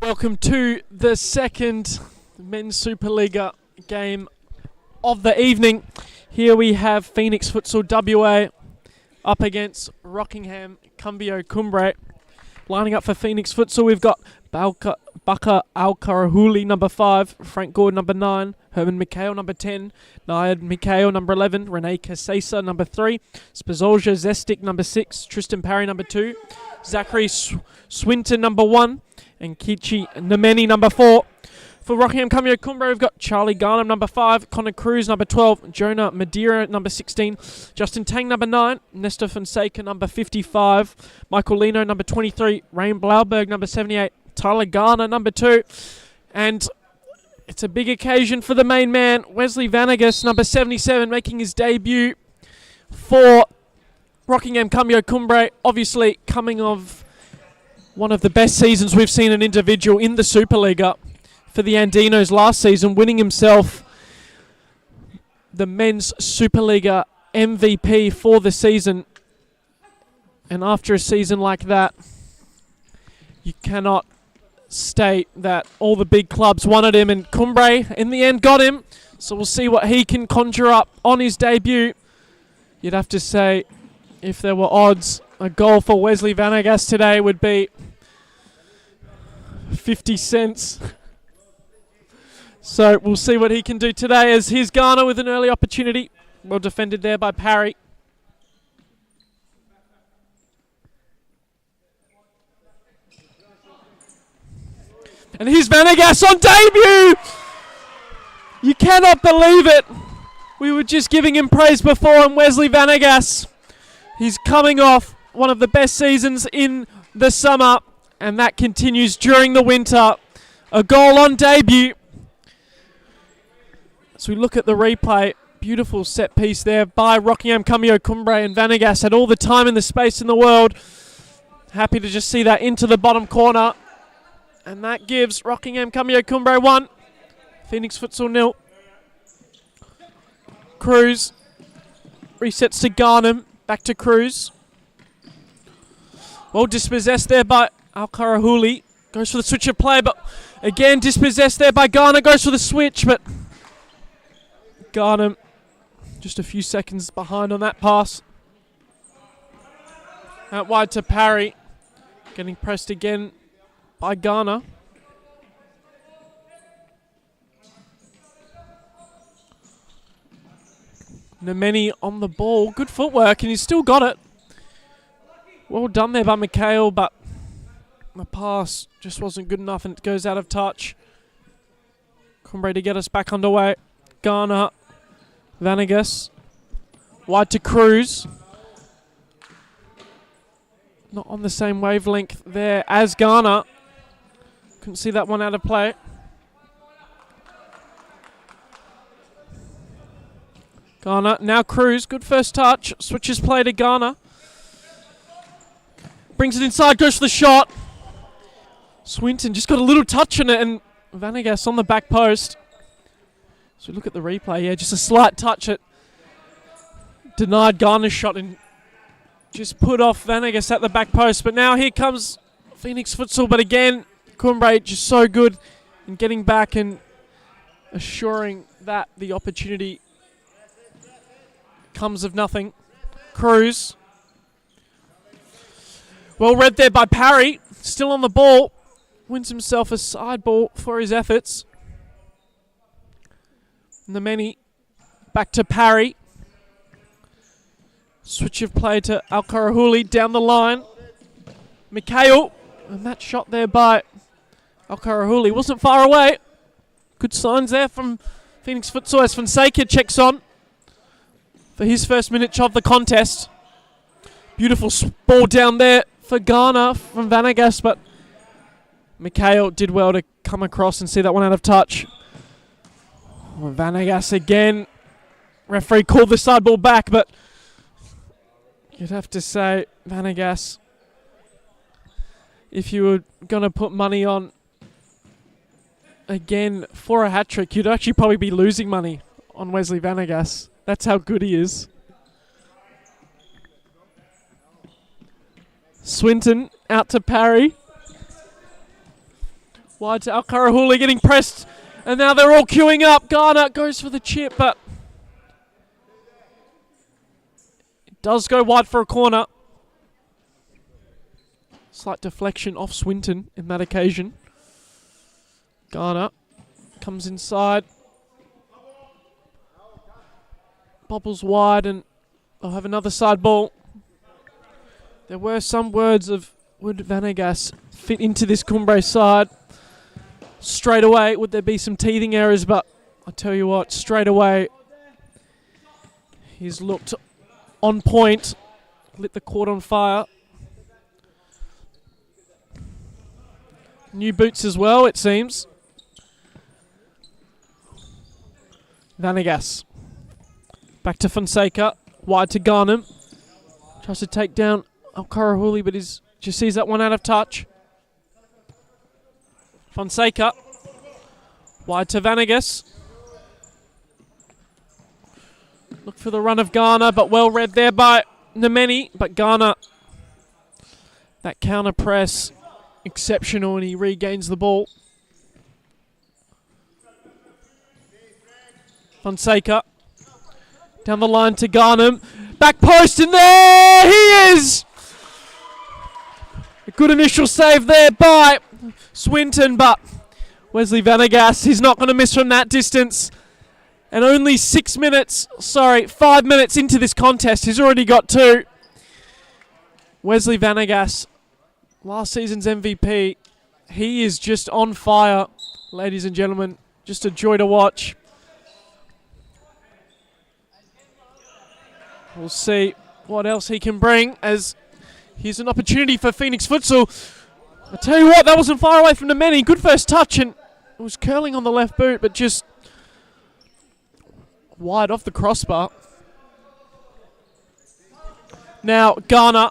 Welcome to the second Men's Supa-Liga game of the evening. Here we have Phoenix Futsal WA up against Rockingham Cambio Cumbre. Lining up for Phoenix Futsal, we've got Baka Al-Karahuli, number 5, Frank Gordon, number 9, Herman Mikhail, number 10, Nayad Mikhail, number 11, Renee Kasesa, number 3, Spazolja Zestik, number 6, Tristan Parry, number 2, Zachary Swinton, number 1, and Kichi Nameni, number 4. For Rockingham Cambio Cumbre, we've got Charlie Garnham, number 5, Connor Cruz, number 12, Jonah Madeira, number 16, Justin Tang, number 9, Nestor Fonseca, number 55, Michael Lino, number 23, Rain Blauberg, number 78, Tyler Garner, number 2, and it's a big occasion for the main man, Wesley Vanagas, number 77, making his debut for Rockingham Cambio Cumbre, obviously coming of one of the best seasons we've seen an individual in the Supa-Liga for the Andinos last season, winning himself the Men's Supa-Liga MVP for the season. And after a season like that, you cannot state that all the big clubs wanted him, and Cumbre in the end got him. So we'll see what he can conjure up on his debut. You'd have to say, if there were odds, a goal for Wesley Vanagas today would be 50 cents. So we'll see what he can do today, as here's Garner with an early opportunity. Well defended there by Parry. And here's Vanagas on debut! You cannot believe it. We were just giving him praise before, and Wesley Vanagas, he's coming off one of the best seasons in the summer, and that continues during the winter. A goal on debut. As we look at the replay, beautiful set piece there by Rockingham Cambio Cumbre, and Vanagas had all the time and the space in the world. Happy to just see that into the bottom corner. And that gives Rockingham Cambio Cumbre 1, Phoenix Futsal 0. Cruz resets to Garnham, back to Cruz. Well dispossessed there by Al-Karahuli. Goes for the switch of play, but again dispossessed there by Garner. Goes for the switch, but Garnham just a few seconds behind on that pass. Out wide to Parry. Getting pressed again by Garner. Nameni on the ball. Good footwork, and he's still got it. Well done there by Mikhail, but the pass just wasn't good enough, and it goes out of touch. Cumbre to get us back underway. Garner, Vanagas, wide to Cruz. Not on the same wavelength there as Garner. Couldn't see that one out of play. Garner, now Cruz, good first touch. Switches play to Garner. Brings it inside, goes for the shot. Swinton just got a little touch in it, and Vanagas on the back post. So look at the replay, yeah, just a slight touch. It denied Garner's shot and just put off Vanagas at the back post. But now here comes Phoenix Futsal, but again, Cumbre just so good in getting back and assuring that the opportunity comes of nothing. Cruz. Well read there by Parry. Still on the ball. Wins himself a side ball for his efforts. Nameni back to Parry. Switch of play to Al-Karahuli down the line. Mikhail. And that shot there by Al-Karahuli wasn't far away. Good signs there from Phoenix Futsal as Fonseca checks on for his first minute of the contest. Beautiful ball down there for Garner from Vanagas, but Mikhail did well to come across and see that one out of touch. Oh, Vanagas again. Referee called the side ball back, but you'd have to say Vanagas, if you were going to put money on again for a hat-trick, you'd actually probably be losing money on Wesley Vanagas. That's how good he is. Swinton out to Parry. Wide to Alkarahuli getting pressed. And now they're all queuing up. Garner goes for the chip, but it does go wide for a corner. Slight deflection off Swinton in that occasion. Garner comes inside. Bobbles wide and they'll have another side ball. There were some words of would Vanegas fit into this Cumbre side straight away? Would there be some teething errors? But I tell you what, straight away he's looked on point, lit the court on fire. New boots as well, it seems. Vanegas. Back to Fonseca. Wide to Garnham. Tries to take down Alkarahuli, but just sees that one out of touch. Fonseca. Wide to Vanegas. Look for the run of Garner, but well read there by Nemeni. But Garner, that counter press, exceptional, and he regains the ball. Fonseca. Down the line to Garnham. Back post, and there he is! A good initial save there by Swinton, but Wesley Vanegas, he's not going to miss from that distance. And only 5 minutes into this contest, he's already got 2. Wesley Vanegas, last season's MVP. He is just on fire, ladies and gentlemen. Just a joy to watch. We'll see what else he can bring, as here's an opportunity for Phoenix Futsal. I tell you what, that wasn't far away from the many. Good first touch, and it was curling on the left boot, but just wide off the crossbar. Now Garner,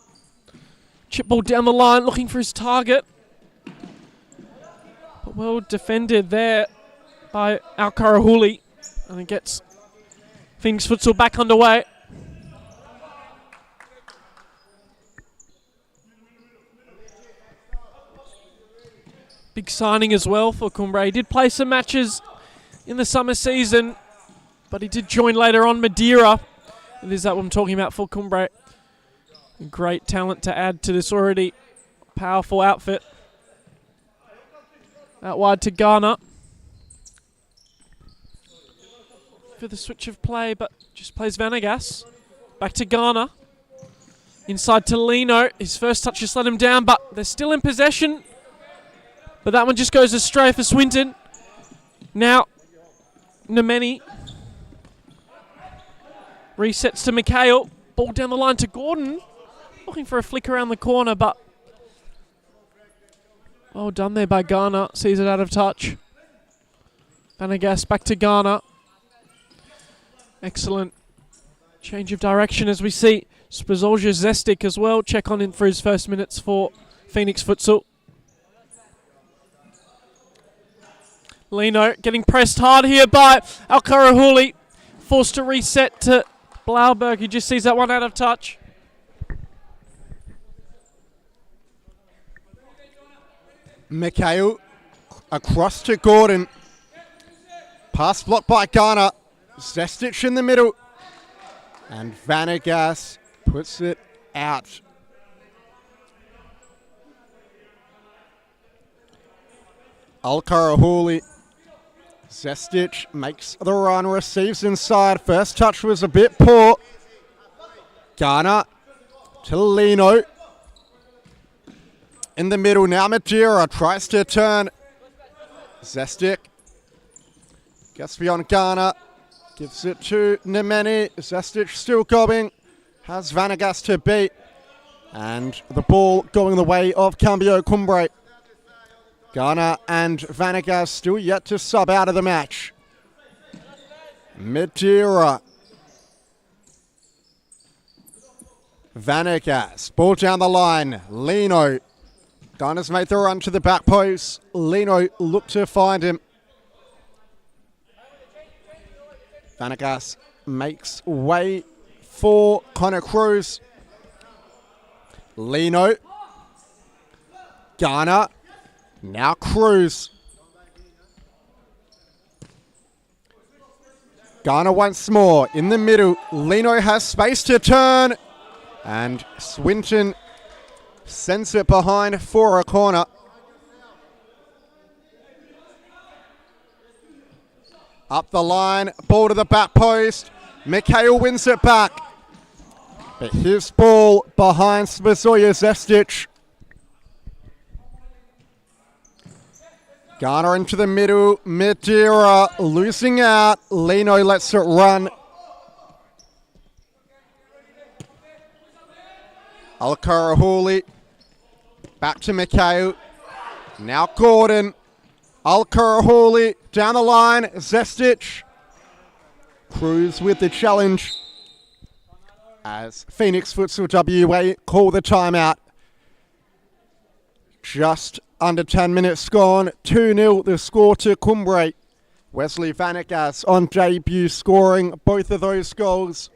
chip ball down the line, looking for his target. But well defended there by Alkarahuli, and it gets Phoenix Futsal back underway. Big signing as well for Cumbre. He did play some matches in the summer season, but he did join later on Madeira. And is that what I'm talking about for Cumbre? Great talent to add to this already powerful outfit. Out wide to Garner. For the switch of play, but just plays Vanegas. Back to Garner. Inside to Lino. His first touch just let him down, but they're still in possession. But that one just goes astray for Swinton. Now, Nemeni resets to Mikhail. Ball down the line to Gordon. Looking for a flick around the corner, but well done there by Garner. Sees it out of touch. Vanegas back to Garner. Excellent change of direction as we see Spazolja Zestic as well. Check on in for his first minutes for Phoenix Futsal. Lino getting pressed hard here by Alkarahuli. Forced to reset to Blauberg, who just sees that one out of touch. Mikhail across to Gordon. Pass blocked by Garner. Zestic in the middle. And Vanegas puts it out. Alkarahuli. Zestic makes the run, receives inside. First touch was a bit poor. Garner to Lino. In the middle now, Madeira tries to turn. Zestic gets beyond Garner. Gives it to Nemeni. Zestic still going. Has Vanegas to beat. And the ball going the way of Cambio Cumbre. Garner and Vanegas still yet to sub out of the match. Madeira. Vanegas. Ball down the line. Lino. Garner's made the run to the back post. Lino looked to find him. Vanegas makes way for Connor Cruz. Lino. Garner. Now Cruz. Ghana once more in the middle. Lino has space to turn. And Swinton sends it behind for a corner. Up the line, ball to the back post. Mikhail wins it back. But his ball behind Spasoya Zestic. Ghana into the middle. Madeira losing out. Lino lets it run. Al-Karahuli. Back to Mikhail. Now Gordon. Al-Karahuli down the line. Zestic. Cruz with the challenge. As Phoenix Futsal WA call the timeout. Just under 10 minutes gone. 2-0 the score to Cumbre. Wesley Vanegas on debut scoring both of those goals.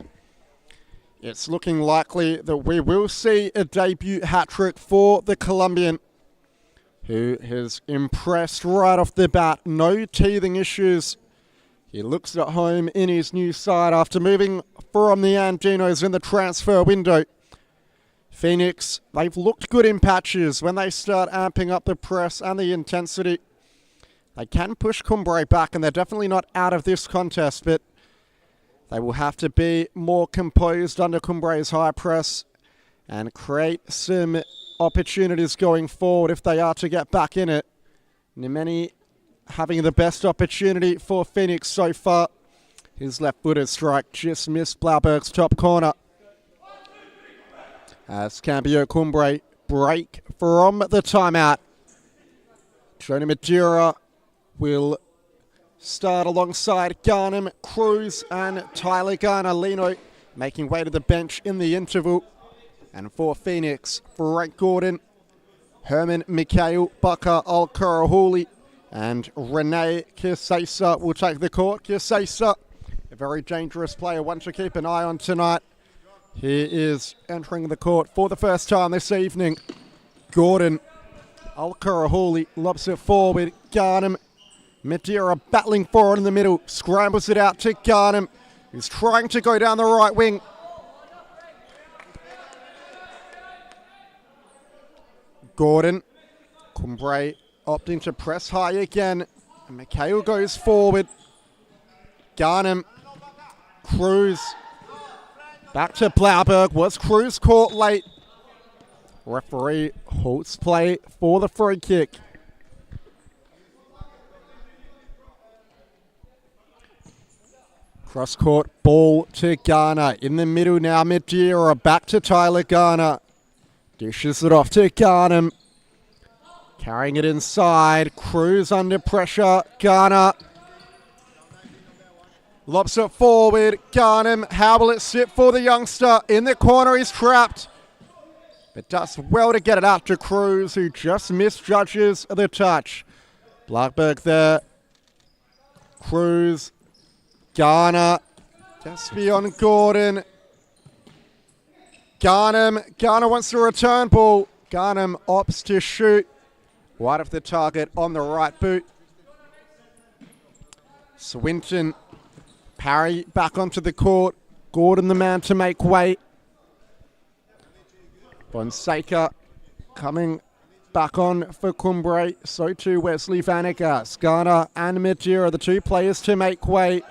It's looking likely that we will see a debut hat-trick for the Colombian, who has impressed right off the bat. No teething issues. He looks at home in his new side after moving from the Andinos in the transfer window. Phoenix, they've looked good in patches when they start amping up the press and the intensity. They can push Cumbre back, and they're definitely not out of this contest, but they will have to be more composed under Cumbre's high press and create some opportunities going forward if they are to get back in it. Nemeni having the best opportunity for Phoenix so far. His left-footed strike just missed Blauberg's top corner. As Cambio Cumbre break from the timeout. Jonah Madeira will start alongside Garnham, Cruz and Tyler Garner. Lino making way to the bench in the interval. And for Phoenix, Frank Gordon, Herman Mikhail, Bakar Al-Karahuli and Rene Kirsesa will take the court. Kirsesa, a very dangerous player, one to keep an eye on tonight. He is entering the court for the first time this evening. Gordon, Al-Karahuli lobs it forward. Garnham, Madeira battling forward in the middle. Scrambles it out to Garnham, who's trying to go down the right wing. Gordon, Cumbre opting to press high again. And Mikhail goes forward. Garnham, Cruz. Back to Blauberg. Was Cruz caught late? Referee halts play for the free kick. Cross-court ball to Garner. In the middle now, Madeira. Back to Tyler Garner. Dishes it off to Garnham. Carrying it inside. Cruz under pressure. Garner. Lobs it forward. Garnham. How will it sit for the youngster? In the corner, he's trapped. But does well to get it out to Cruz, who just misjudges the touch. Blackberg there. Cruz. Garner. Just beyond Gordon. Garnham. Garner wants to return ball. Garnham opts to shoot. Wide of the target on the right boot. Swinton. Parry back onto the court. Gordon the man to make way. Fonseca coming back on for Cumbre. So too Wesley Vanegas. Garner and Madeira, the two players to make way.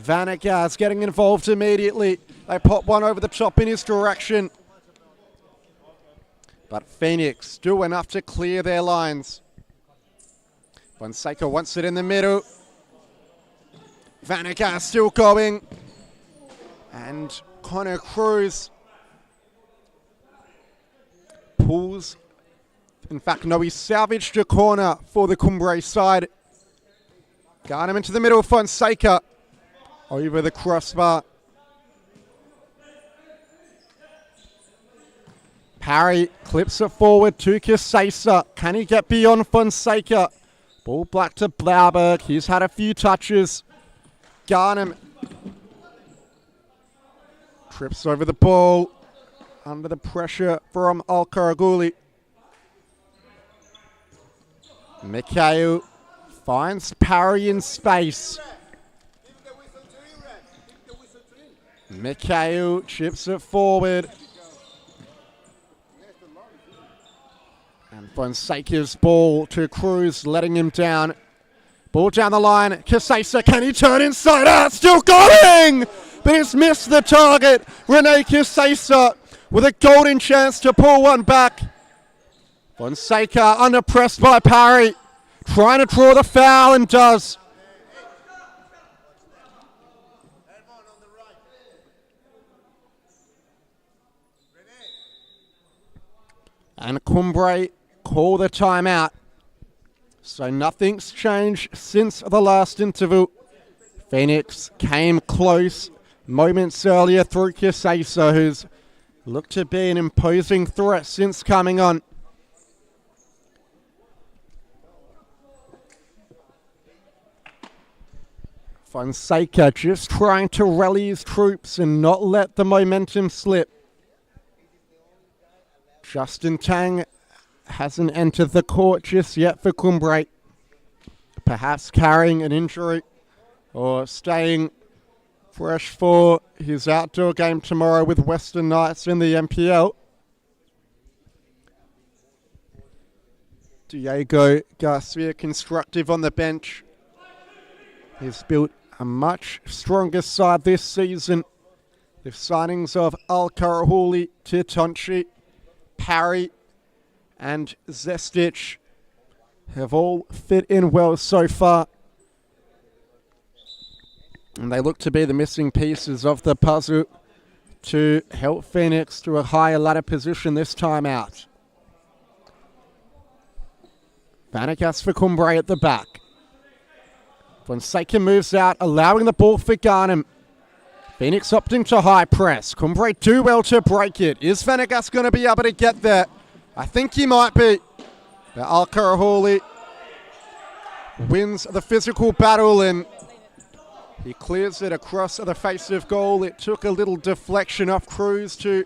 Vanegas getting involved immediately. They pop one over the top in his direction. But Phoenix do enough to clear their lines. Fonseca wants it in the middle. Vanegas still going. And Connor Cruz pulls. In fact, no, he salvaged a corner for the Cumbre side. Garnham into the middle. Fonseca over the crossbar. Parry clips it forward to Kisesa. Can he get beyond Fonseca? Ball back to Blauberg. He's had a few touches. Garnham trips over the ball under the pressure from Al-Karaguli. Mikhail finds Parry in space. Mikhail chips it forward. And Fonseca's ball to Cruz, letting him down. Ball down the line. Kisesa, can he turn inside out? Still going! But he's missed the target. Rene Kisesa with a golden chance to pull one back. Fonseca under press by Parry. Trying to draw the foul and does. And Cumbre call the timeout. So nothing's changed since the last interval. Phoenix came close moments earlier through Kisesa, who's looked to be an imposing threat since coming on. Fonseca just trying to rally his troops and not let the momentum slip. Justin Tang hasn't entered the court just yet for Cumbre. Perhaps carrying an injury or staying fresh for his outdoor game tomorrow with Western Knights in the MPL. Diego Garcia constructive on the bench. He's built a much stronger side this season. The signings of Al-Karahuli, Titonchi, Parry and Zestic have all fit in well so far. And they look to be the missing pieces of the puzzle to help Phoenix to a higher ladder position this time out. Vanagas for Cumbre at the back. Fonseca moves out, allowing the ball for Garnham. Phoenix opting to high press. Cumbre do well to break it. Is Vanagas going to be able to get there? I think he might be. But Al-Karahuli wins the physical battle and he clears it across the face of goal. It took a little deflection off Cruz to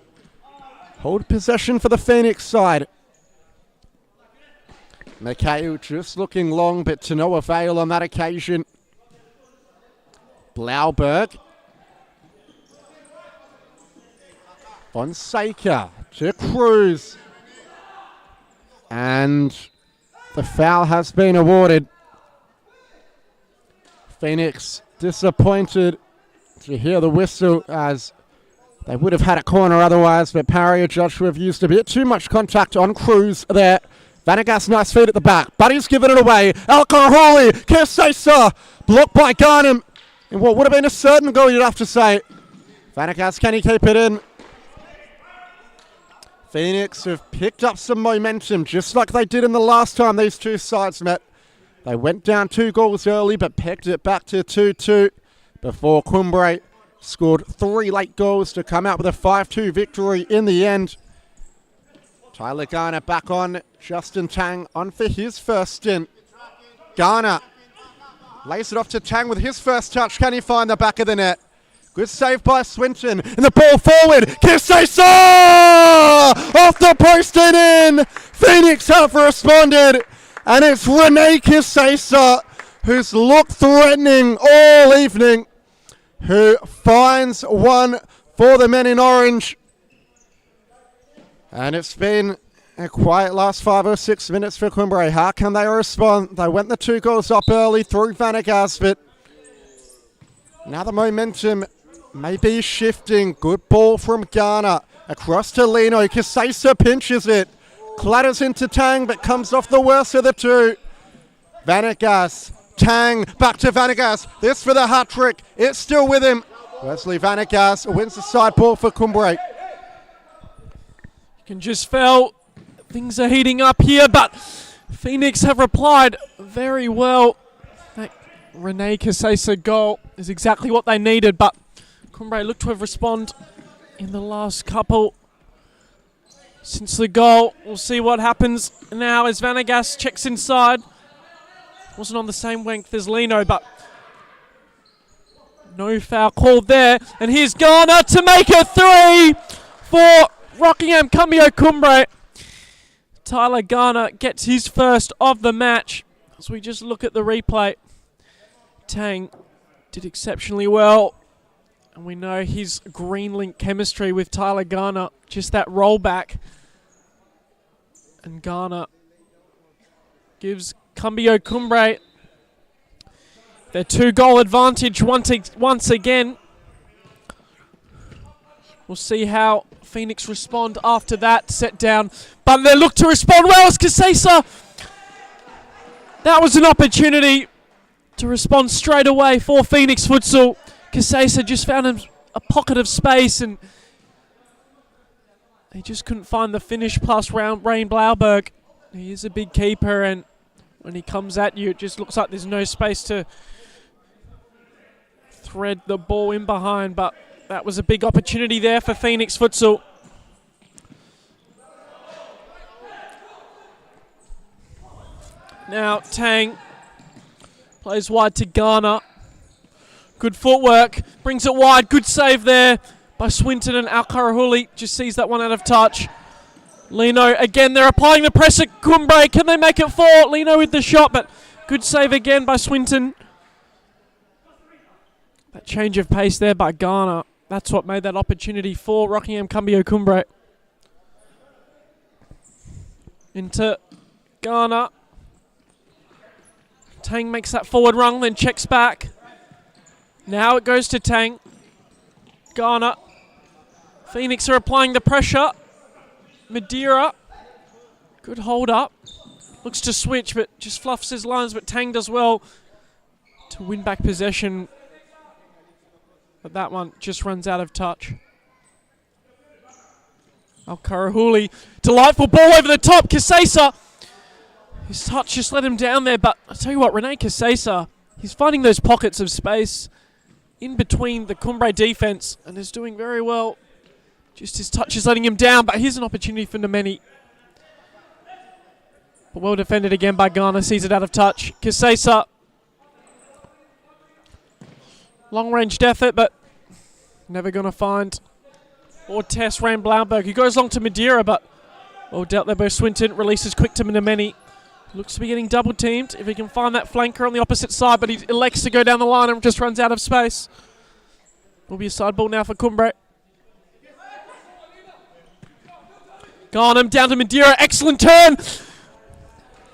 hold possession for the Phoenix side. Mikhail just looking long, but to no avail on that occasion. Blauberg. Fonseca to Cruz. And the foul has been awarded. Phoenix disappointed to hear the whistle, as they would have had a corner otherwise, but Parry judged to have used a bit too much contact on Cruz there. Vanagas, nice feet at the back. Buddy's given it away. Al-Karahuli, Kisesa, blocked by Garnham. In what would have been a certain goal, you'd have to say. Vanagas, can he keep it in? Phoenix have picked up some momentum, just like they did in the last time these two sides met. They went down 2 goals early, but pegged it back to 2-2 before Cumbre scored 3 late goals to come out with a 5-2 victory in the end. Tyler Garner back on. Justin Tang on for his first stint. Garner lays it off to Tang with his first touch. Can he find the back of the net? Good save by Swinton. And the ball forward. Kisesa! Off the post and in. Phoenix have responded. And it's Rene Kisesa, who's looked threatening all evening, who finds one for the men in orange. And it's been a quiet last 5 or 6 minutes for Cumbre. How can they respond? They went the 2 goals up early through Vanagas, but now the momentum may be shifting. Good ball from Garner. Across to Lino. Kisesa pinches it. Clatters into Tang, but comes off the worst of the 2. Vanagas. Tang. Back to Vanagas. This for the hat-trick. It's still with him. Wesley Vanagas wins the side ball for Cumbre. You can just feel things are heating up here, but Phoenix have replied very well. That Rene Kisesa goal is exactly what they needed, but Cumbre looked to have responded in the last couple since the goal. We'll see what happens now as Vanagas checks inside. Wasn't on the same length as Lino, but no foul called there. And here's Garner to make it 3 for Rockingham Cambio Cumbre. Tyler Garner gets his first of the match. As we just look at the replay, Tang did exceptionally well And we know his green link chemistry with Tyler Garner. Just that rollback. And Garner gives Cambio Cumbre their 2-goal advantage once again. We'll see how Phoenix respond after that set down. But they look to respond well as Casesa. That was an opportunity to respond straight away for Phoenix Futsal. Casesa just found him a pocket of space and he just couldn't find the finish past Rain Blauberg. He is a big keeper, and when he comes at you, it just looks like there's no space to thread the ball in behind, but that was a big opportunity there for Phoenix Futsal. Now Tang plays wide to Garner. Good footwork, brings it wide, good save there by Swinton, and Al-Karahuli just sees that one out of touch. Lino, again, they're applying the press at Cumbre. Can they make it 4? Lino with the shot, but good save again by Swinton. That change of pace there by Garner, that's what made that opportunity for Rockingham Cambio Cumbre. Into Garner. Tang makes that forward run, then checks back. Now it goes to Tang. Garner. Phoenix are applying the pressure. Madeira. Good hold up. Looks to switch, but just fluffs his lines, but Tang does well to win back possession. But that one just runs out of touch. Al-Karahuli. Delightful ball over the top. Casesa. His touch just let him down there, but I'll tell you what, Rene Casesa, he's finding those pockets of space in between the Cumbre defense and is doing very well. Just his touch is letting him down, but here's an opportunity for Nemeni. But well defended again by Garner, sees it out of touch. Casesa. Long-ranged effort, but never going to find or test Rain Blauberg. He goes long to Madeira, but well dealt there by Swinton. Releases quick to Nemeni. Looks to be getting double teamed if he can find that flanker on the opposite side, but he elects to go down the line and just runs out of space. Will be a side ball now for Cumbre. Garnham down to Madeira. Excellent turn.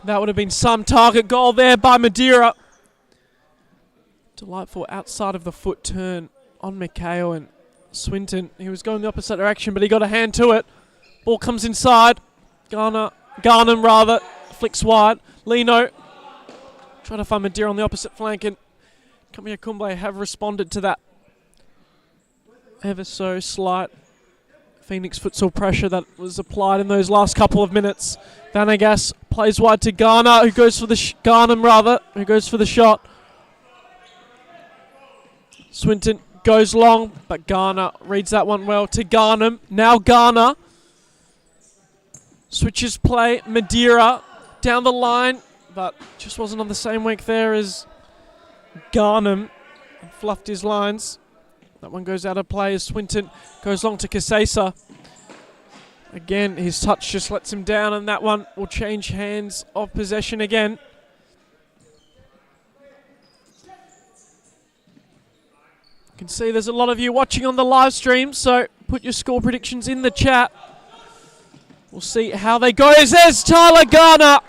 That would have been some target goal there by Madeira. Delightful outside of the foot turn on Mikhail, and Swinton. He was going the opposite direction, but he got a hand to it. Ball comes inside. Garnham rather. Flicks wide. Lino trying to find Madeira on the opposite flank, and Cambio Cumbre have responded to that ever so slight Phoenix Futsal pressure that was applied in those last couple of minutes. Vanegas plays wide to Garner, who goes for the Garnham who goes for the shot. Swinton goes long, but Garner reads that one well to Garnham. Now Garner switches play. Madeira down the line, but just wasn't on the same week there as Garnham. Fluffed his lines. That one goes out of play as Swinton goes long to Casesa. Again, his touch just lets him down, and that one will change hands of possession again. You can see there's a lot of you watching on the live stream, so put your score predictions in the chat. We'll see how they go. There's Tyler Garner.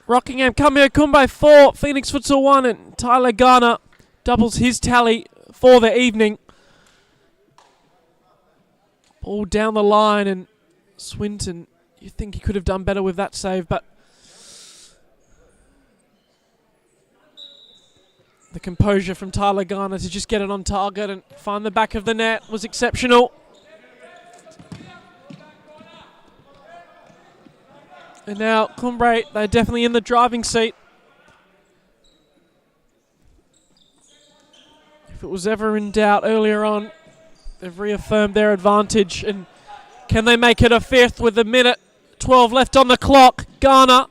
Rockingham Cambio Cumbre 4, Phoenix Futsal 1, and Tyler Garner doubles his tally for the evening. Ball down the line, and Swinton, you think he could have done better with that save, but the composure from Tyler Garner to just get it on target and find the back of the net was exceptional. And now Cumbre, they're definitely in the driving seat. If it was ever in doubt earlier on, they've reaffirmed their advantage. And can they make it a fifth with a minute 12 left on the clock? Garner.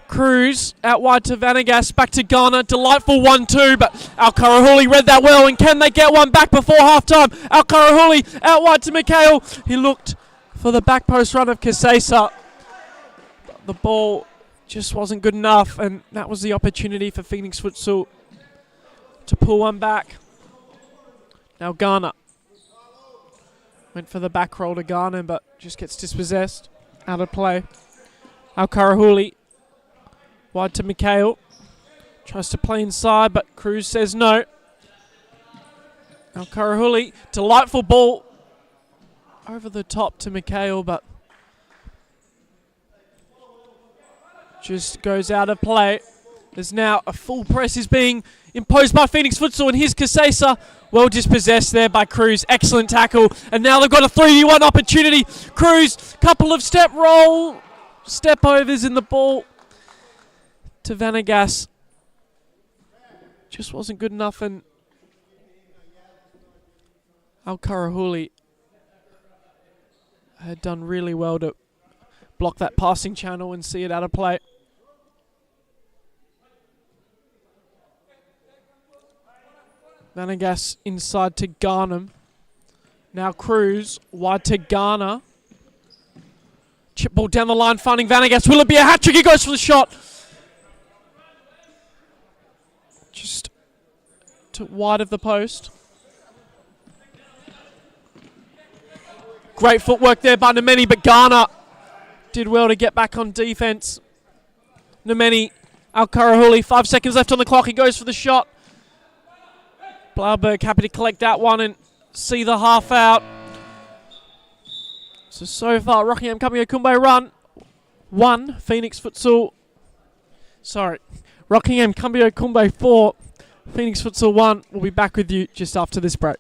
Cruz out wide to Vanegas, back to Garner. Delightful 1-2, but Al-Karahuli read that well. And can they get one back before halftime? Al-Karahuli out wide to Mikhail. He looked for the back post run of Casesa. The ball just wasn't good enough, and that was the opportunity for Phoenix Futsal to pull one back. Now Ghana went for the back roll to Ghana, but just gets dispossessed. Out of play. Al-Karahuli wide to Mikhail. Tries to play inside, but Cruz says no. Al-Karahuli, delightful ball over the top to Mikhail, but just goes out of play. There's now a full press is being imposed by Phoenix Futsal, and here's Kasesa. Well dispossessed there by Cruz. Excellent tackle. And now they've got a 3v1 opportunity. Cruz, couple of step overs in the ball to Vanegas. Just wasn't good enough, and Al-Karahuli had done really well to block that passing channel and see it out of play. Vanegas inside to Garnham. Now Cruz wide to Garner. Chip ball down the line, finding Vanegas. Will it be a hat trick? He goes for the shot. Just to wide of the post. Great footwork there by Nemeni, but Garner did well to get back on defense. Nemeni, Al-Karahuli, 5 seconds left on the clock. He goes for the shot. Blauberg happy to collect that one and see the half out. So far, Rockingham Cambio Cumbre run 1, Phoenix Futsal. Rockingham Cambio Cumbre 4, Phoenix Futsal 1. We'll be back with you just after this break.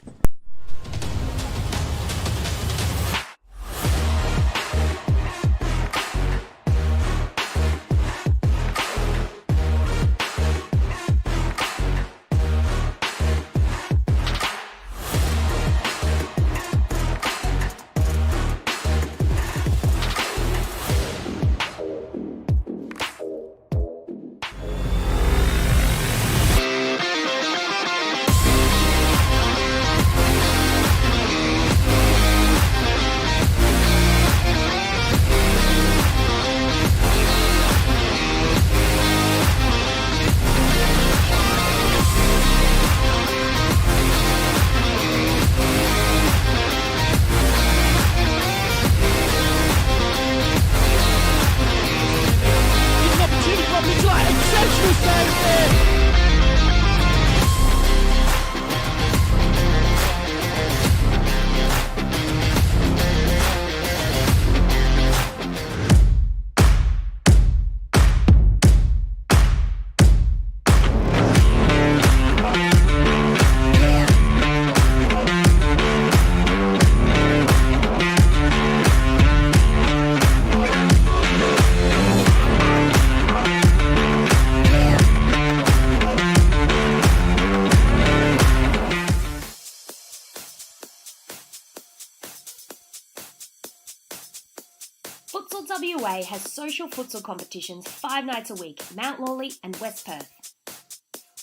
Futsal WA has social futsal competitions 5 nights a week, Mount Lawley and West Perth.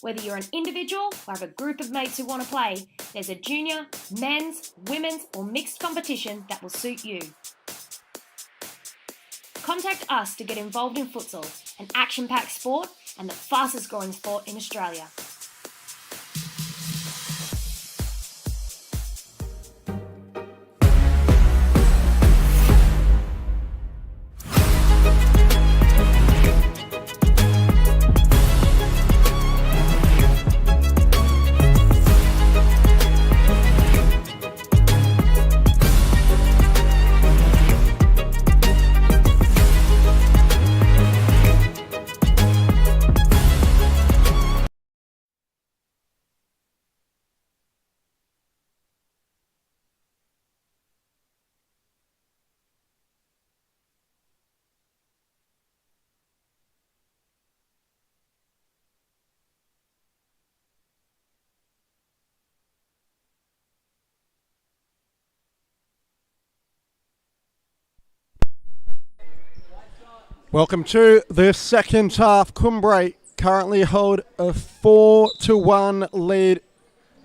Whether you're an individual or have a group of mates who want to play, there's a junior, men's, women's or mixed competition that will suit you. Contact us to get involved in futsal, an action-packed sport and the fastest growing sport in Australia. Welcome to the second half. Cumbre currently hold a 4-1 lead.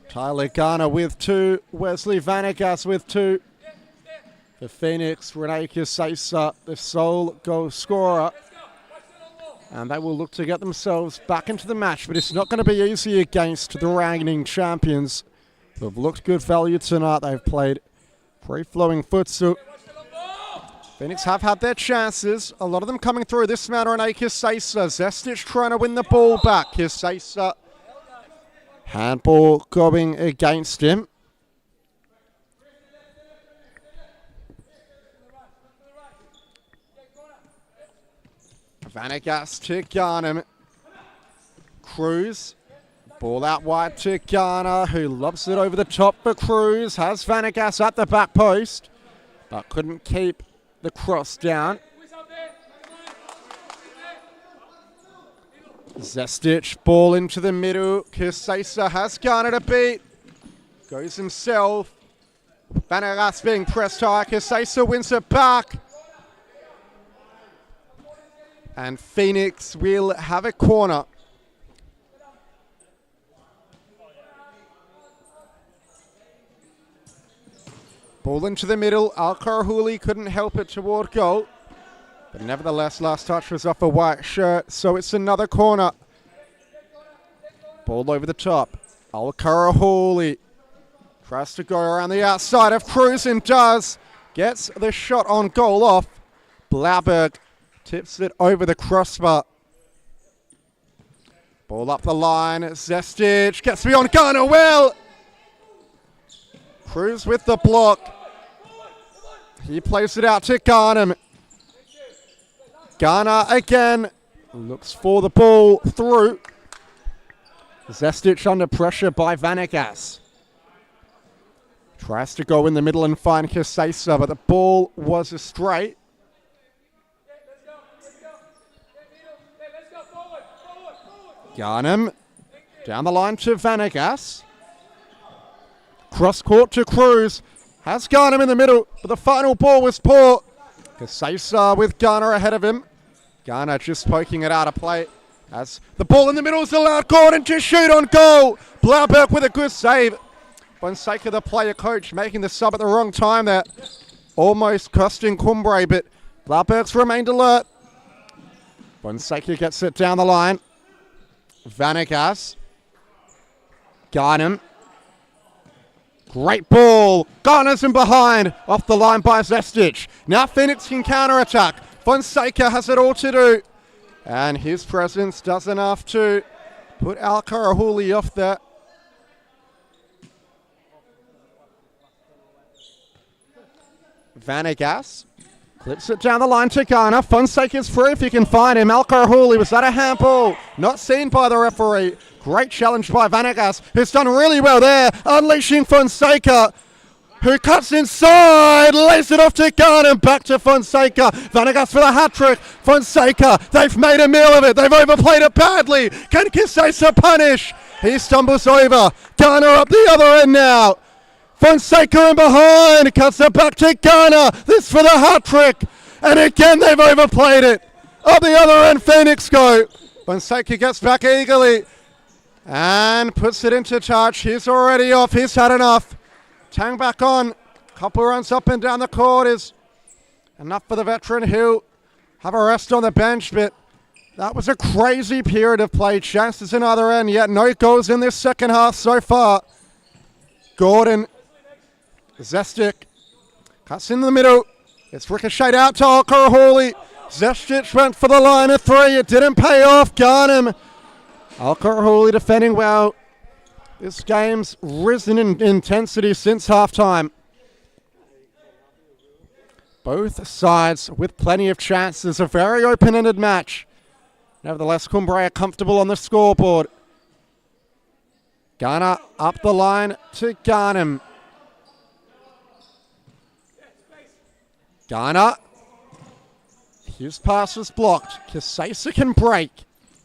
Tyler Garner with 2, Wesley Vanegas with 2. For Phoenix, Renee Kasesa, the sole goal scorer. And they will look to get themselves back into the match, but it's not going to be easy against the reigning champions who have looked good value tonight. They've played free-flowing futsal. Phoenix have had their chances, a lot of them coming through this manner, and Kisesa. Zestic trying to win the ball back. Kisesa, handball going against him. Vanegas to Garnham. Cruz. Ball out wide to Garner, who lobs it over the top for Cruz. Has Vanegas at the back post, but couldn't keep the cross down. Zestic, ball into the middle. Kisesa has Garner to beat. Goes himself. Vanegas being pressed high. Kisesa wins it back. And Phoenix will have a corner. Ball into the middle. Al-Karahuli couldn't help it toward goal. But nevertheless, last touch was off a white shirt, so it's another corner. Ball over the top. Al-Karahuli tries to go around the outside of Cruz and does. Gets the shot on goal off. Blauberg tips it over the crossbar. Ball up the line. Zestic gets beyond Garner well. Cruz with the block. He plays it out to Garnham. Garner again looks for the ball through. Zestic under pressure by Vanegas. Tries to go in the middle and find Kisesa, but the ball was astray. Garnham down the line to Vanegas. Cross court to Cruz. Has Garnham in the middle, but the final ball was poor. Kisesa with Garner ahead of him. Garner just poking it out of play. As the ball in the middle is allowed Gordon to shoot on goal. Blauberg with a good save. Fonseca, the player coach, making the sub at the wrong time there. Almost costing Cumbre, but Blauberg's remained alert. Fonseca gets it down the line. Vanegas. Garnham. Great ball. Garner's in behind. Off the line by Zestic. Now Phoenix can counter-attack. Fonseca has it all to do. And his presence does enough to put Al-Karahuli off there. Vanegas clips it down the line to Garner. Fonseca's free if you can find him. Al-Karahuli, was that a handball? Not seen by the referee. Great challenge by Vanegas, who's done really well there. Unleashing Fonseca, who cuts inside, lays it off to Garner, back to Fonseca. Vanegas for the hat-trick. Fonseca, they've made a meal of it. They've overplayed it badly. Can Kisesa punish? He stumbles over. Garner up the other end now. Fonseca in behind, cuts it back to Garner. This for the hat-trick. And again, they've overplayed it. Up the other end, Phoenix go. Fonseca gets back eagerly and puts it into touch. He's already off. He's had enough. Tang back on. Couple runs up and down the court is enough for the veteran. He'll have a rest on the bench, but that was a crazy period of play. Chances in either end, yet no goals in this second half so far. Gordon. Zestic cuts in the middle. It's ricocheted out to Al-Karahuli. Zestic went for the line of three. It didn't pay off. Garnham. Al-Karahuli defending well. This game's risen in intensity since halftime. Both sides with plenty of chances. A very open-ended match. Nevertheless, Cumbre are comfortable on the scoreboard. Garner up the line to Garnham. Garner. His pass was blocked. Kisesa can break.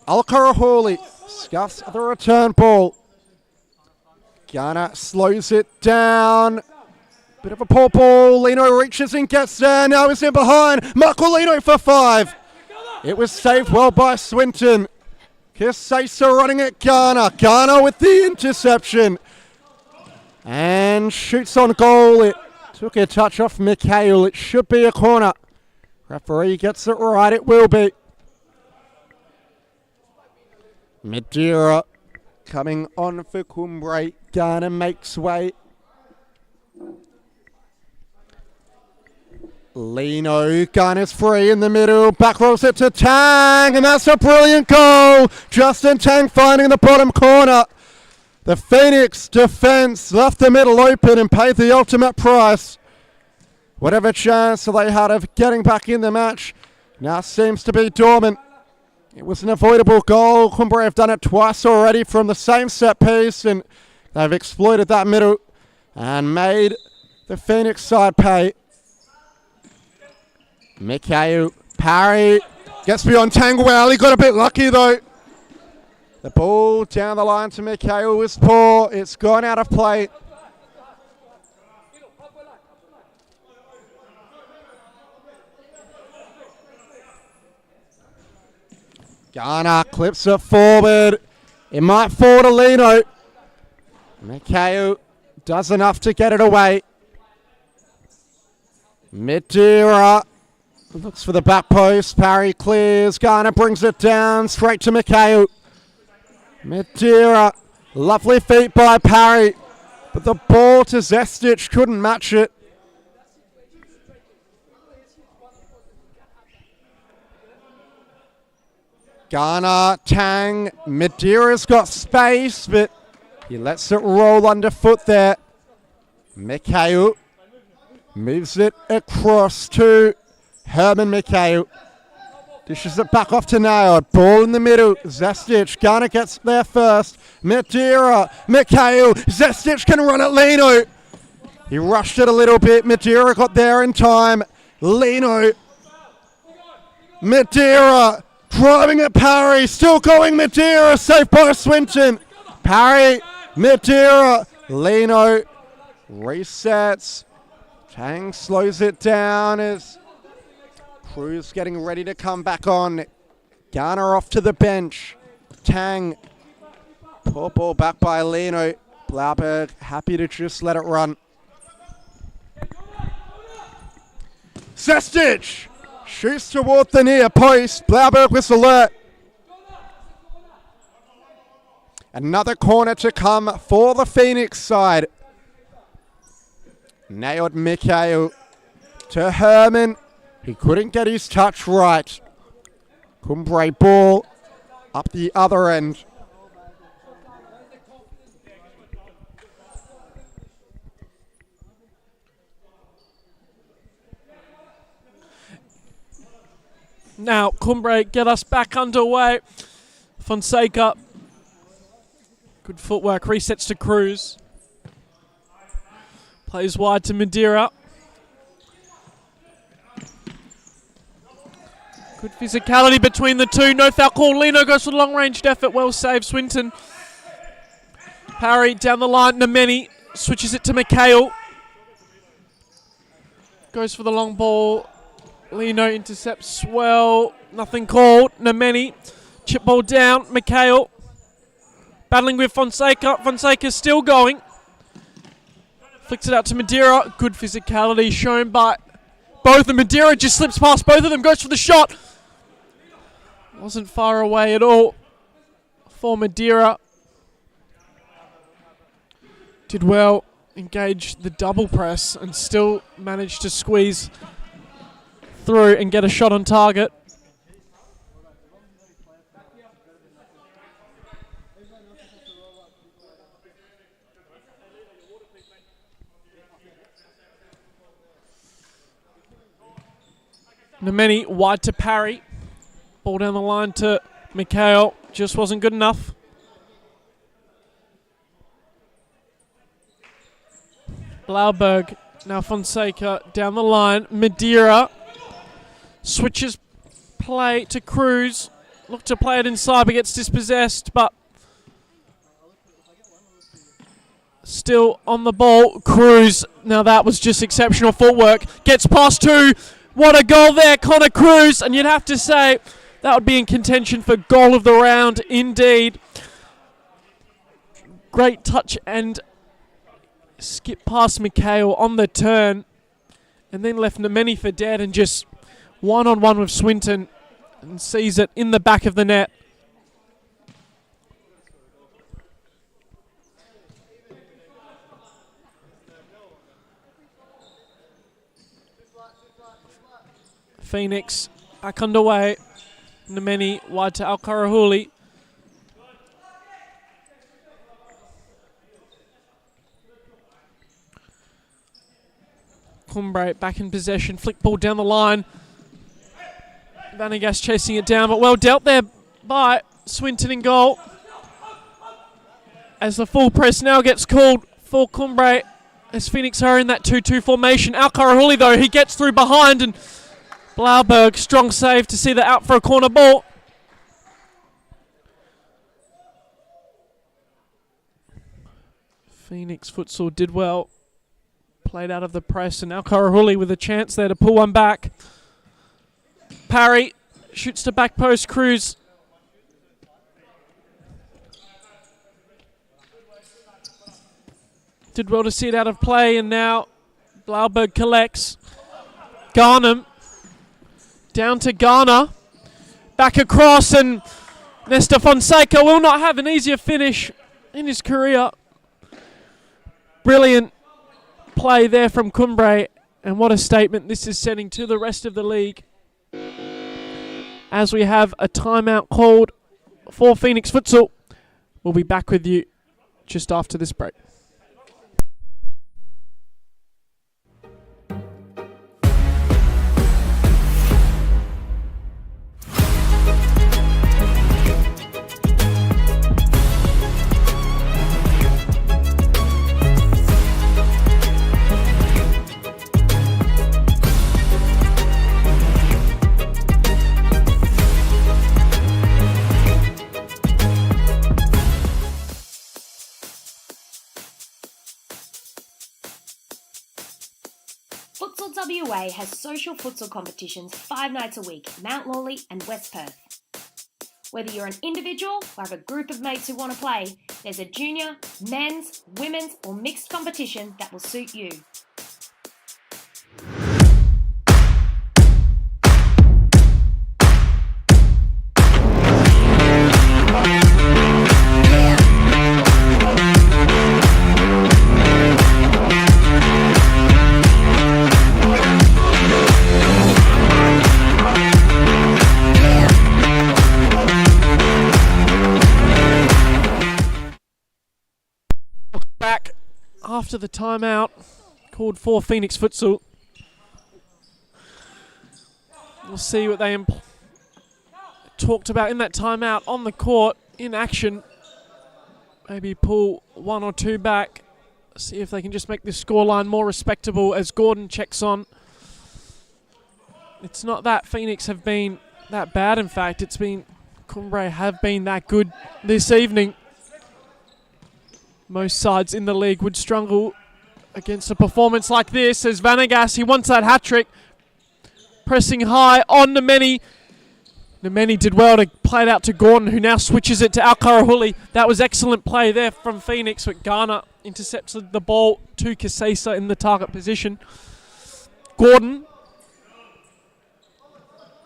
Al-Karahuli scuffs the return ball. Garner slows it down. Bit of a poor ball. Lino reaches and gets there. Now he's in behind. Marcolino for 5. It was saved well by Swinton. Kisesa running at Garner. Garner with the interception. And shoots on goal. It took a touch off Mikhail. It should be a corner. Referee gets it right. It will be. Madeira coming on for Cumbre. Ghana makes way. Lino, Ghana's free in the middle, back rolls it to Tang, and that's a brilliant goal! Justin Tang finding the bottom corner. The Phoenix defence left the middle open and paid the ultimate price. Whatever chance they had of getting back in the match now seems to be dormant. It was an avoidable goal. Cumbre have done it twice already from the same set piece, and they've exploited that middle and made the Phoenix side pay. Mikhail parry, gets beyond Tang well. He got a bit lucky though. The ball down the line to Mikhail was poor. It's gone out of play. Ghana clips it forward. It might fall to Lino. Mikhail does enough to get it away. Madeira looks for the back post. Parry clears. Ghana brings it down straight to Mikhail. Madeira, lovely feet by Parry, but the ball to Zestic couldn't match it. Ghana, Tang, Madeira's got space, but he lets it roll underfoot there. Mikhail moves it across to Herman Mikhail. Dishes it back off to Naod. Ball in the middle. Zestic. Ghana gets there first. Madeira. Mikhail. Zestic can run at Lino. He rushed it a little bit. Madeira got there in time. Lino. Madeira. Driving at Parry. Still going Madeira. Safe by Swinton. Parry. Madeira. Lino. Resets. Tang slows it down as Cruz getting ready to come back on. Ghana off to the bench. Tang. Poor ball back by Lino. Blauberg happy to just let it run. Zestic shoots toward the near post. Blauberg was alert. Another corner to come for the Phoenix side. Nailed Mikhail to Herman. He couldn't get his touch right. Cumbre ball up the other end. Now, Cumbre get us back underway. Fonseca. Good footwork. Resets to Cruz. Plays wide to Madeira. Good physicality between the two. No foul call. Lino goes for the long-ranged effort. Well saved, Swinton. Parry down the line. Nemeni switches it to Mikhail. Goes for the long ball. Lino intercepts well. Nothing called. Nemeni. Chip ball down. Mikhail. Battling with Fonseca. Fonseca's still going. Flicks it out to Madeira. Good physicality shown by both. And Madeira just slips past both of them. Goes for the shot. Wasn't far away at all for Madeira. Did well. Engage the double press and still managed to squeeze through and get a shot on target. Nemeni wide to Parry. Ball down the line to Mikhail. Just wasn't good enough. Blauberg. Now Fonseca down the line. Madeira switches play to Cruz. Look to play it inside but gets dispossessed. But still on the ball. Cruz. Now that was just exceptional footwork. Gets past two. What a goal there, Connor Cruz. And you'd have to say that would be in contention for goal of the round indeed. Great touch and skip past Mikhail on the turn. And then left Nemeni for dead and just one-on-one with Swinton and sees it in the back of the net. Phoenix back underway. Nemeni wide to Al-Karahuli. Cumbre back in possession. Flick ball down the line. Vanegas chasing it down, but well dealt there by Swinton in goal. As the full press now gets called for Cumbre, as Phoenix are in that 2-2 formation. Al-Karahuli, though, he gets through behind, and Blauberg, strong save to see that out for a corner ball. Phoenix Futsal did well. Played out of the press, and Al-Karahuli with a chance there to pull one back. Parry shoots to back post. Cruz. Did well to see it out of play, and now Blauberg collects. Garnham down to Garner. Back across, and Nesta Fonseca will not have an easier finish in his career. Brilliant play there from Cumbre, and what a statement this is sending to the rest of the league. As we have a timeout called for Phoenix Futsal. We'll be back with you just after this break. Futsal WA has social futsal competitions 5 nights a week, Mount Lawley and West Perth. Whether you're an individual or have a group of mates who want to play, there's a junior, men's, women's or mixed competition that will suit you. Back after the timeout called for Phoenix Futsal. We'll see what they talked about in that timeout on the court in action. Maybe pull one or two back. See if they can just make this scoreline more respectable as Gordon checks on. It's not that Phoenix have been that bad. In fact, it's been Cumbre have been that good this evening. Most sides in the league would struggle against a performance like this. As Vanegas, he wants that hat-trick. Pressing high on Nemeni. Nemeni did well to play it out to Gordon, who now switches it to Al-Karahuli. That was excellent play there from Phoenix, but Garner intercepts the ball to Kasesa in the target position. Gordon.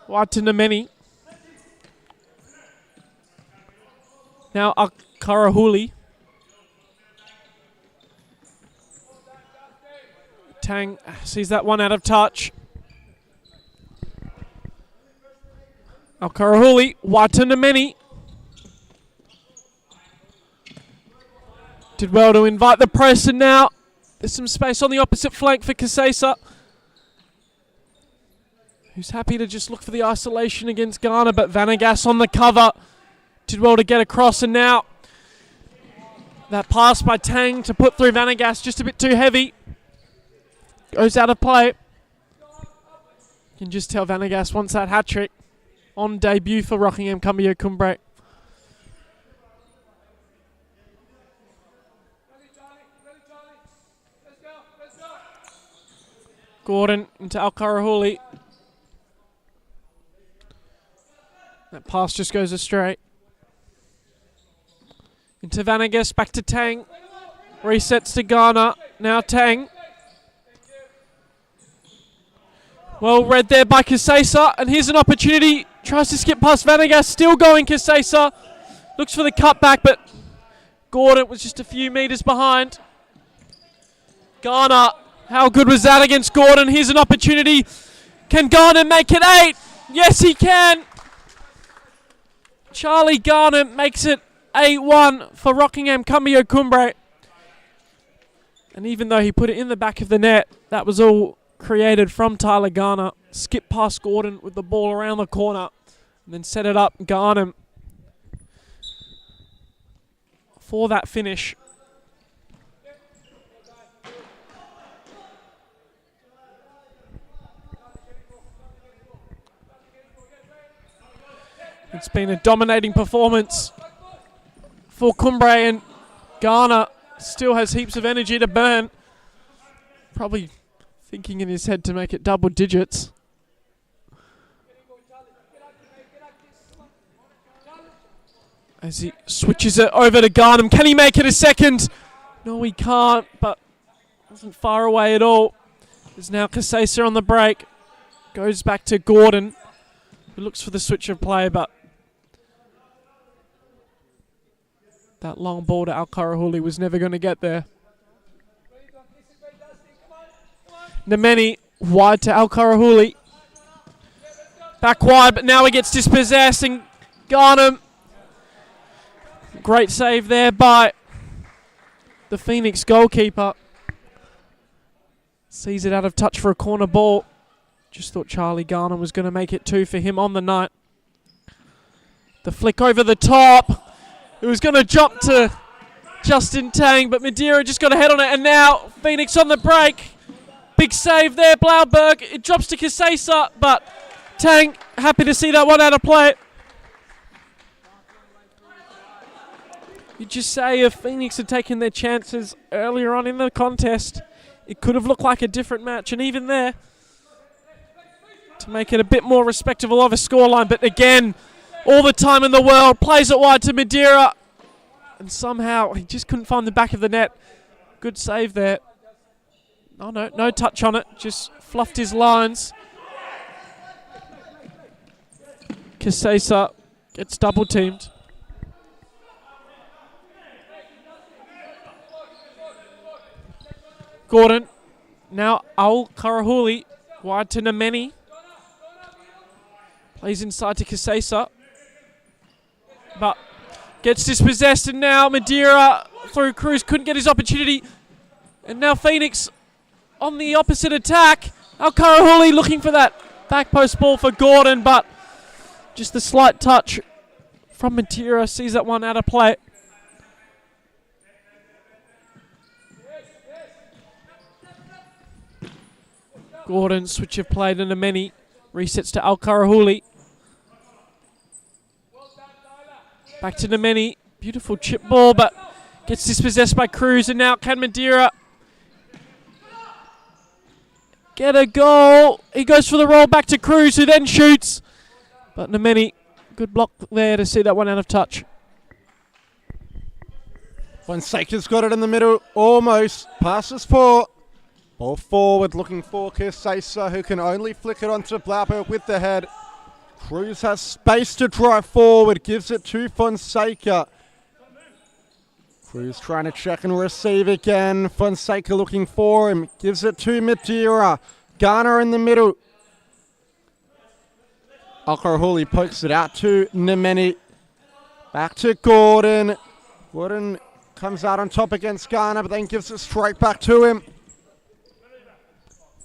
Wide to Nemeni. Now Al-Karahuli. Tang sees that one out of touch. Al-Karahuli, wide to Nemeni. Did well to invite the press, and now there's some space on the opposite flank for Kasesa, who's happy to just look for the isolation against Garner, but Vanegas on the cover. Did well to get across, and now that pass by Tang to put through Vanegas, just a bit too heavy. Goes out of play. You can just tell Vanegas wants that hat-trick on debut for Rockingham Cambio Cumbre. Gordon into Al-Karahuli. That pass just goes astray. Into Vanegas, back to Tang. Resets to Garner. Now Tang. Well read there by Kasesa, and here's an opportunity. Tries to skip past Vanegas, still going Kasesa. Looks for the cutback, but Gordon was just a few metres behind. Garner, how good was that against Gordon? Here's an opportunity. Can Garner make it 8? Yes, he can. Charlie Garner makes it 8-1 for Rockingham Cambio Cumbre. And even though he put it in the back of the net, that was all created from Tyler Garner. Skip past Gordon with the ball around the corner and then set it up Garner for that finish. It's been a dominating performance for Cumbre, and Garner still has heaps of energy to burn. Probably thinking in his head to make it double digits. As he switches it over to Garnham. Can he make it a second? No, he can't, but wasn't far away at all. There's now Casesa on the break. Goes back to Gordon, who looks for the switch of play, but that long ball to Al-Karahuli was never going to get there. Nemeni wide to Al-Karahuli. Back wide, but now he gets dispossessed, and Garnham. Great save there by the Phoenix goalkeeper. Sees it out of touch for a corner ball. Just thought Charlie Garner was going to make it 2 for him on the night. The flick over the top. It was going to drop to Justin Tang, but Madeira just got a head on it, and now Phoenix on the break. Big save there, Blauberg. It drops to Casesa, but Tang happy to see that one out of play. You just say if Phoenix had taken their chances earlier on in the contest, it could have looked like a different match, and even there, to make it a bit more respectable of a scoreline. But again, all the time in the world, plays it wide to Madeira, and somehow he just couldn't find the back of the net. Good save there. Oh no, no touch on it, just fluffed his lines. Casesa gets double teamed. Gordon, now Al-Karahuli, wide to Nemeni. Plays inside to Casesa, but gets dispossessed, and now Madeira through Cruz, couldn't get his opportunity. And now Phoenix on the opposite attack. Al-Karahuli looking for that back post ball for Gordon, but just the slight touch from Madeira sees that one out of play. Gordon, switch of play to Nemeni. Resets to Al-Karahuli. Back to Nemeni. Beautiful chip ball, but gets dispossessed by Cruz. And now can Madeira get a goal? He goes for the roll back to Cruz, who then shoots. But Nemeni, good block there to see that one out of touch. Fonseca's got it in the middle, almost. Passes for. Ball forward, looking for Casesa, who can only flick it onto Blauberg with the head. Cruz has space to drive forward, gives it to Fonseca. Cruz trying to check and receive again. Fonseca looking for him, gives it to Madeira. Garner in the middle. Al-Karahuli pokes it out to Nemeni. Back to Gordon. Gordon comes out on top against Garner, but then gives it straight back to him.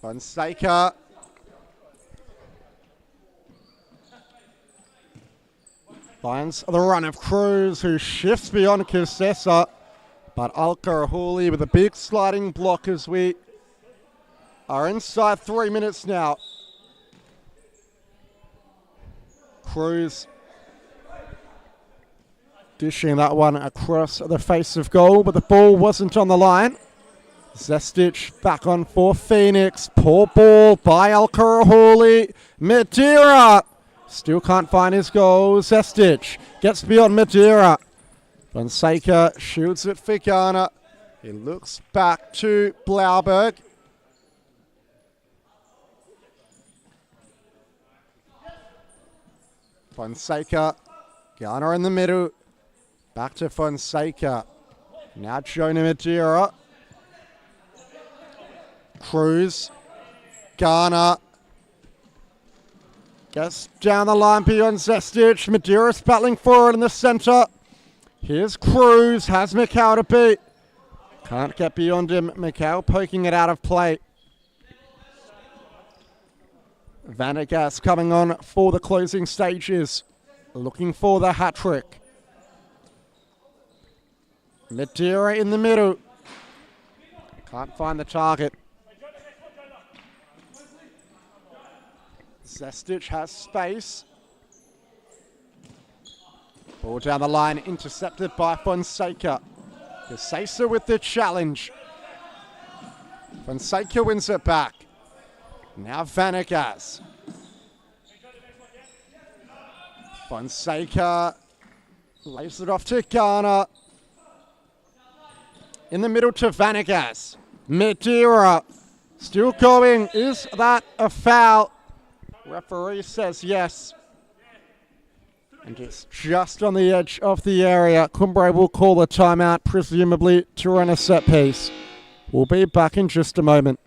Fonseca. Finds the run of Cruz, who shifts beyond Casesa. But Al-Karahuli with a big sliding block as we are inside 3 minutes now. Cruz dishing that one across the face of goal, but the ball wasn't on the line. Zestic back on for Phoenix. Poor ball by Al-Karahuli. Madeira still can't find his goal. Zestic gets beyond Madeira. Fonseca shoots it for Ghana. He looks back to Blauberg. Fonseca. Ghana in the middle. Back to Fonseca. Now Jonah Madeira. Cruz, Garner, Gets down the line beyond Zestic. Medeiros battling forward in the centre. Here's Cruz, has Mikal to beat. Can't get beyond him. Mikal poking it out of play. Vanegas coming on for the closing stages. Looking for the hat-trick. Madeira in the middle. Can't find the target. Zestic has space. Ball down the line, intercepted by Fonseca. Casesa with the challenge. Fonseca wins it back. Now Vanegas. Fonseca lays it off to Garner. In the middle to Vanegas. Madeira still going. Is that a foul? Referee says yes. And it's just on the edge of the area. Cumbre will call a timeout, presumably to run a set piece. We'll be back in just a moment.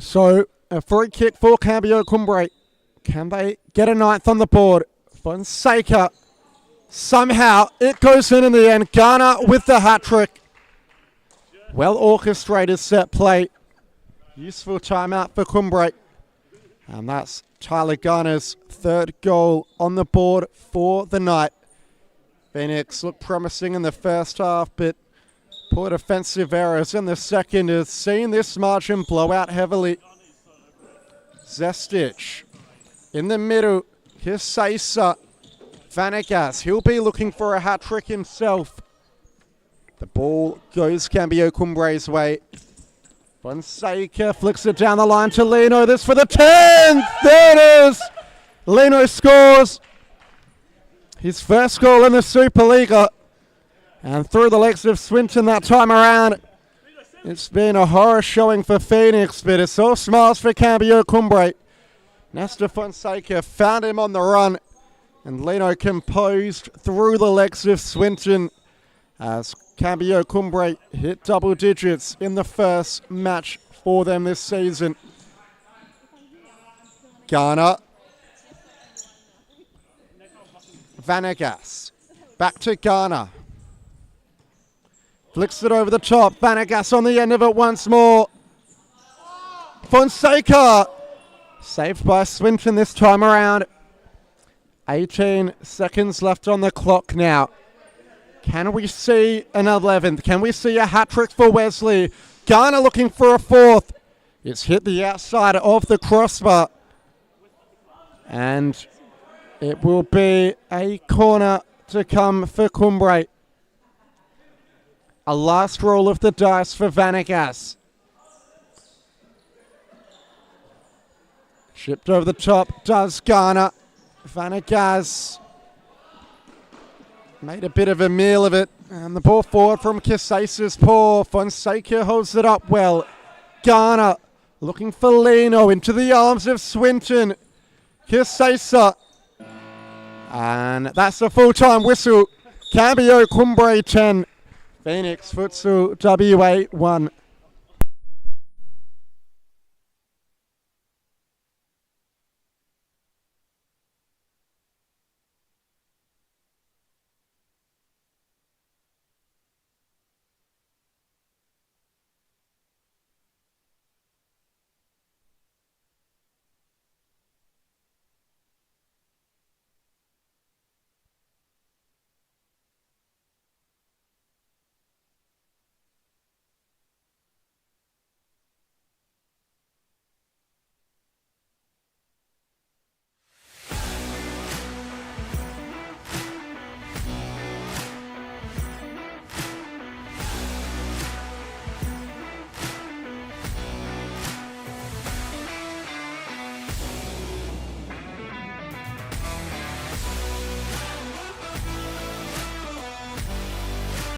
So, a free kick for Cambio Cumbre. Can they get a ninth on the board? Fonseca. Somehow, it goes in the end. Garner with the hat-trick. Well orchestrated set play. Useful timeout for Cumbre. And that's Tyler Garner's third goal on the board for the night. Phoenix looked promising in the first half, but poor defensive errors in the second has seen this margin blow out heavily. Zestic in the middle. Here's Casesa. Vanegas, he'll be looking for a hat-trick himself. The ball goes Cambio Cumbre's way. Fonseca flicks it down the line to Lino. This for the 10th. There it is. Lino scores his first goal in the Supa-Liga. And through the legs of Swinton that time around. It's been a horror showing for Phoenix, but it's all smiles for Cambio Cumbre. Nestor Fonseca found him on the run. And Lino composed through the legs of Swinton as Cambio Cumbre hit double digits in the first match for them this season. Garner. Vanegas. Back to Garner. Flicks it over the top. Vanegas on the end of it once more. Fonseca. Saved by Swinton this time around. 18 seconds left on the clock now. Can we see an 11th? Can we see a hat-trick for Wesley? Garner looking for a fourth. It's hit the outside of the crossbar. And it will be a corner to come for Cumbre. A last roll of the dice for Vanegas. Shipped over the top does Garner. Vanegas made a bit of a meal of it. And the ball forward from Kisasa's paw. Fonseca holds it up well. Garner looking for Lino into the arms of Swinton. Kisasa. And that's a full-time whistle. Cambio Cumbre 10. Phoenix Futsal WA 1.